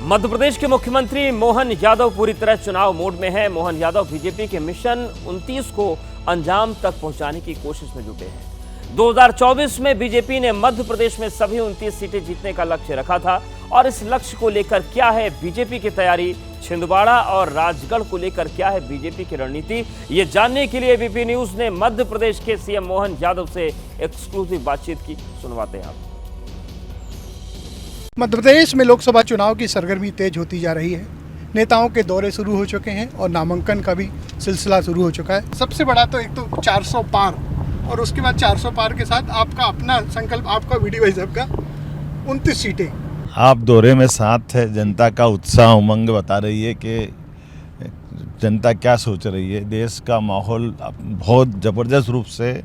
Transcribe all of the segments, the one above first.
मध्य प्रदेश के मुख्यमंत्री मोहन यादव पूरी तरह चुनाव मोड में हैं। मोहन यादव बीजेपी के मिशन 29 को अंजाम तक पहुंचाने की कोशिश में जुटे हैं। 2024 में बीजेपी ने मध्य प्रदेश में सभी 29 सीटें जीतने का लक्ष्य रखा था और इस लक्ष्य को लेकर क्या है बीजेपी की तैयारी, छिंदवाड़ा और राजगढ़ को लेकर क्या है बीजेपी की रणनीति, ये जानने के लिए एबीपी न्यूज ने मध्य प्रदेश के सीएम मोहन यादव से एक्सक्लूसिव बातचीत की। सुनवाते हैं आप। मध्य प्रदेश में लोकसभा चुनाव की सरगर्मी तेज होती जा रही है। नेताओं के दौरे शुरू हो चुके हैं और नामांकन का भी सिलसिला शुरू हो चुका है। सबसे बड़ा तो एक तो 400 पार और उसके बाद 400 पार के साथ आपका अपना संकल्प, आपका वीडियो साहब का 29 सीटें। आप दौरे में साथ है, जनता का उत्साह उमंग बता रही है कि जनता क्या सोच रही है। देश का माहौल बहुत ज़बरदस्त रूप से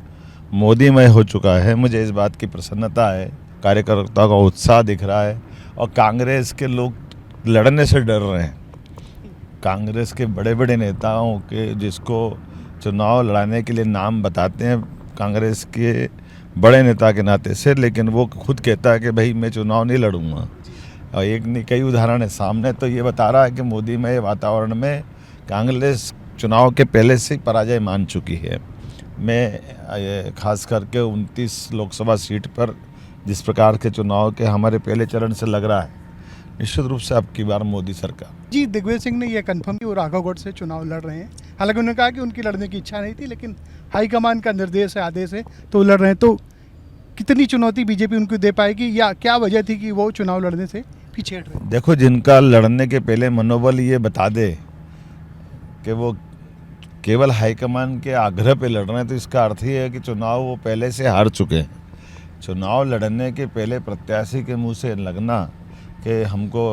मोदीमय हो चुका है। मुझे इस बात की प्रसन्नता है। कार्यकर्ताओं का उत्साह दिख रहा है और कांग्रेस के लोग लड़ने से डर रहे हैं। कांग्रेस के बड़े बड़े नेताओं के जिसको चुनाव लड़ाने के लिए नाम बताते हैं कांग्रेस के बड़े नेता के नाते से, लेकिन वो खुद कहता है कि भाई मैं चुनाव नहीं लड़ूंगा। और एक नहीं कई उदाहरण है सामने, तो ये बता रहा है कि मोदीमय वातावरण में कांग्रेस चुनाव के पहले से पराजय मान चुकी है। मैं खास करके 29 लोकसभा सीट पर जिस प्रकार के चुनाव के हमारे पहले चरण से लग रहा है, निश्चित रूप से अब की बार मोदी सरकार। जी, दिग्विजय सिंह ने यह कंफर्म किया वो राघवगढ़ से चुनाव लड़ रहे हैं। हालांकि उन्होंने कहा कि उनकी लड़ने की इच्छा नहीं थी, लेकिन हाईकमान का निर्देश है, आदेश है तो लड़ रहे हैं। तो कितनी चुनौती बीजेपी उनको दे पाएगी या क्या वजह थी कि वो चुनाव लड़ने से पीछे हट रहे हैं? देखो, जिनका लड़ने के पहले मनोबल ये बता दे कि वो केवल हाईकमान के आग्रह पे लड़ रहे हैं, तो इसका अर्थ ही है कि चुनाव वो पहले से हार चुके हैं। चुनाव लड़ने के पहले प्रत्याशी के मुंह से लगना कि हमको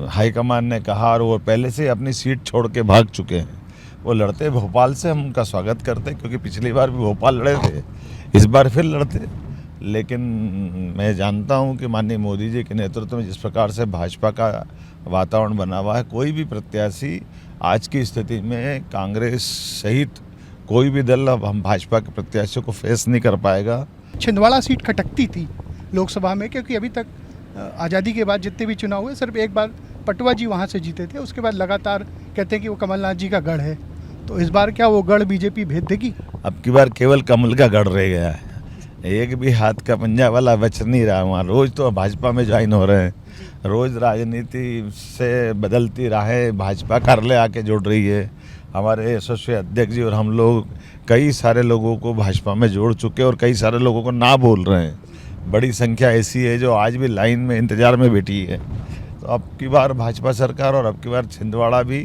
हाईकमान ने कहा और वो पहले से अपनी सीट छोड़ के भाग चुके हैं। वो लड़ते भोपाल से, हम उनका स्वागत करते क्योंकि पिछली बार भी भोपाल लड़े थे, इस बार फिर लड़ते। लेकिन मैं जानता हूं कि माननीय मोदी जी के नेतृत्व में जिस प्रकार से भाजपा का वातावरण बना हुआ है, कोई भी प्रत्याशी आज की स्थिति में कांग्रेस सहित कोई भी दल अब हम भाजपा के प्रत्याशियों को फेस नहीं कर पाएगा। छिंदवाड़ा सीट खटकती थी लोकसभा में, क्योंकि अभी तक आज़ादी के बाद जितने भी चुनाव हुए सिर्फ एक बार पटवा जी वहाँ से जीते थे। उसके बाद लगातार कहते हैं कि वो कमलनाथ जी का गढ़ है। तो इस बार क्या वो गढ़ बीजेपी भेज देगी? अब की बार केवल कमल का गढ़ रह गया है, एक भी हाथ का पंजा वाला बच नहीं रहा वहाँ। रोज़ तो भाजपा में ज्वाइन हो रहे हैं, रोज़ राजनीति से बदलती राहें भाजपा कार्यालय आके जुड़ रही है। हमारे यशस्वी अध्यक्ष जी और हम लोग कई सारे लोगों को भाजपा में जोड़ चुके और कई सारे लोगों को ना बोल रहे हैं। बड़ी संख्या ऐसी है जो आज भी लाइन में इंतजार में बैठी है। तो अब की बार भाजपा सरकार और अब की बार छिंदवाड़ा भी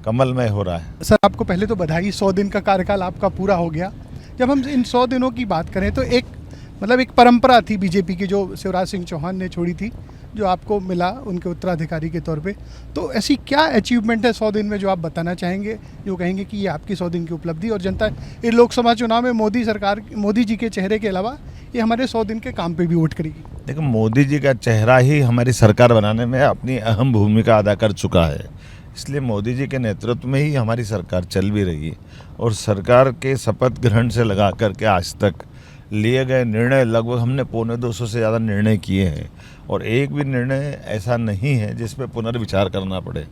कमलमय हो रहा है। सर, आपको पहले तो बधाई, 100 दिन का कार्यकाल आपका पूरा हो गया। जब हम इन 100 दिनों की बात करें तो एक परंपरा थी बीजेपी की जो शिवराज सिंह चौहान ने छोड़ी थी, जो आपको मिला उनके उत्तराधिकारी के तौर पे। तो ऐसी क्या अचीवमेंट है 100 दिन में जो आप बताना चाहेंगे, जो कहेंगे कि ये आपकी 100 दिन की उपलब्धि और जनता इस लोकसभा चुनाव में मोदी जी के चेहरे के अलावा ये हमारे 100 दिन के काम पे भी वोट करेगी? देखो, मोदी जी का चेहरा ही हमारी सरकार बनाने में अपनी अहम भूमिका अदा कर चुका है। इसलिए मोदी जी के नेतृत्व में ही हमारी सरकार चल भी रही है और सरकार के शपथ ग्रहण से लगा करके आज तक लिए गए निर्णय, लगभग हमने 250 से ज़्यादा निर्णय किए हैं और एक भी निर्णय ऐसा नहीं है जिस पे पुनर्विचार करना पड़े।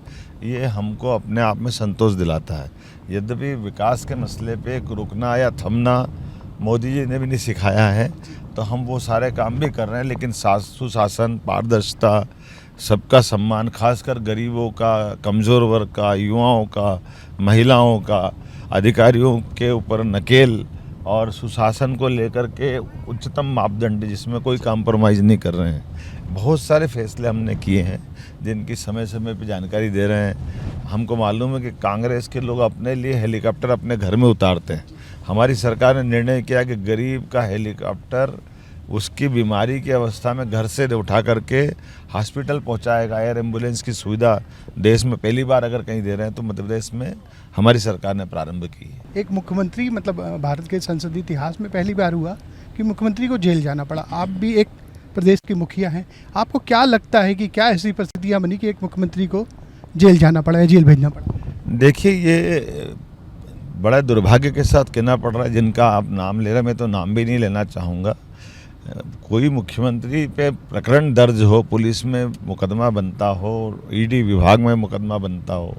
ये हमको अपने आप में संतोष दिलाता है। यद्यपि विकास के मसले पे रुकना या थमना मोदी जी ने भी नहीं सिखाया है, तो हम वो सारे काम भी कर रहे हैं, लेकिन सुशासन, पारदर्शिता, सबका सम्मान, खासकर गरीबों का, कमज़ोर वर्ग का, युवाओं का, महिलाओं का, अधिकारियों के ऊपर नकेल और सुशासन को लेकर के उच्चतम मापदंड जिसमें कोई कॉम्प्रोमाइज़ नहीं कर रहे हैं। बहुत सारे फैसले हमने किए हैं जिनकी समय समय पे जानकारी दे रहे हैं। हमको मालूम है कि कांग्रेस के लोग अपने लिए हेलीकॉप्टर अपने घर में उतारते हैं। हमारी सरकार ने निर्णय किया कि गरीब का हेलीकॉप्टर उसकी बीमारी की अवस्था में घर से उठा करके हॉस्पिटल पहुंचाएगा। एयर एम्बुलेंस की सुविधा देश में पहली बार अगर कहीं दे रहे हैं तो मध्य प्रदेश में हमारी सरकार ने प्रारंभ की है। एक मुख्यमंत्री, मतलब भारत के संसदीय इतिहास में पहली बार हुआ कि मुख्यमंत्री को जेल जाना पड़ा। आप भी एक प्रदेश के मुखिया हैं, आपको क्या लगता है कि क्या ऐसी परिस्थितियाँ बनी कि एक मुख्यमंत्री को जेल जाना पड़ा या जेल भेजना पड़ा? देखिए, ये बड़ा दुर्भाग्य के साथ कहना पड़ रहा है जिनका आप नाम ले रहे हैं, मैं तो नाम भी नहीं लेना चाहूँगा, कोई मुख्यमंत्री पे प्रकरण दर्ज हो, पुलिस में मुकदमा बनता हो, ईडी विभाग में मुकदमा बनता हो,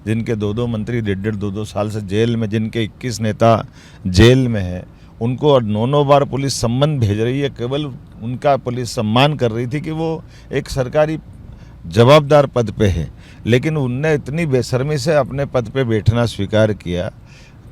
जिनके 2-2 मंत्री 1.5 2-2 साल से जेल में, जिनके 21 नेता जेल में है, उनको 9-9 बार पुलिस सम्मन भेज रही है। केवल उनका पुलिस सम्मान कर रही थी कि वो एक सरकारी जवाबदार पद पे है, लेकिन उनने इतनी बेशर्मी से अपने पद पे बैठना स्वीकार किया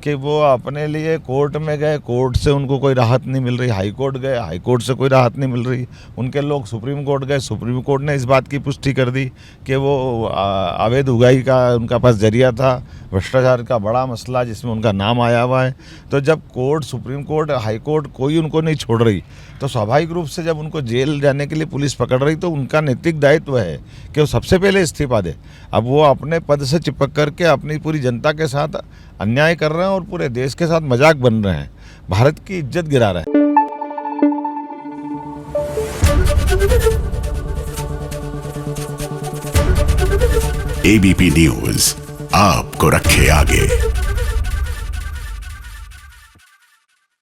कि वो अपने लिए कोर्ट में गए, कोर्ट से उनको कोई राहत नहीं मिल रही, हाई कोर्ट गए, हाई कोर्ट से कोई राहत नहीं मिल रही, उनके लोग सुप्रीम कोर्ट गए, सुप्रीम कोर्ट ने इस बात की पुष्टि कर दी कि वो अवैध उगाही का उनका पास जरिया था, भ्रष्टाचार का बड़ा मसला जिसमें उनका नाम आया हुआ है। तो जब court, supreme court, high court कोई उनको नहीं छोड़ रही, तो स्वाभाविक रूप से जब उनको जेल जाने के लिए पुलिस पकड़ रही, तो उनका नैतिक दायित्व है कि वो सबसे पहले इस्तीफा दे। अब वो अपने पद से चिपक करके अपनी पूरी जनता के साथ अन्याय कर रहे हैं और पूरे देश के साथ मजाक बन रहे हैं, भारत की इज्जत गिरा रहे हैं। एबीपी न्यूज आपको रखे आगे।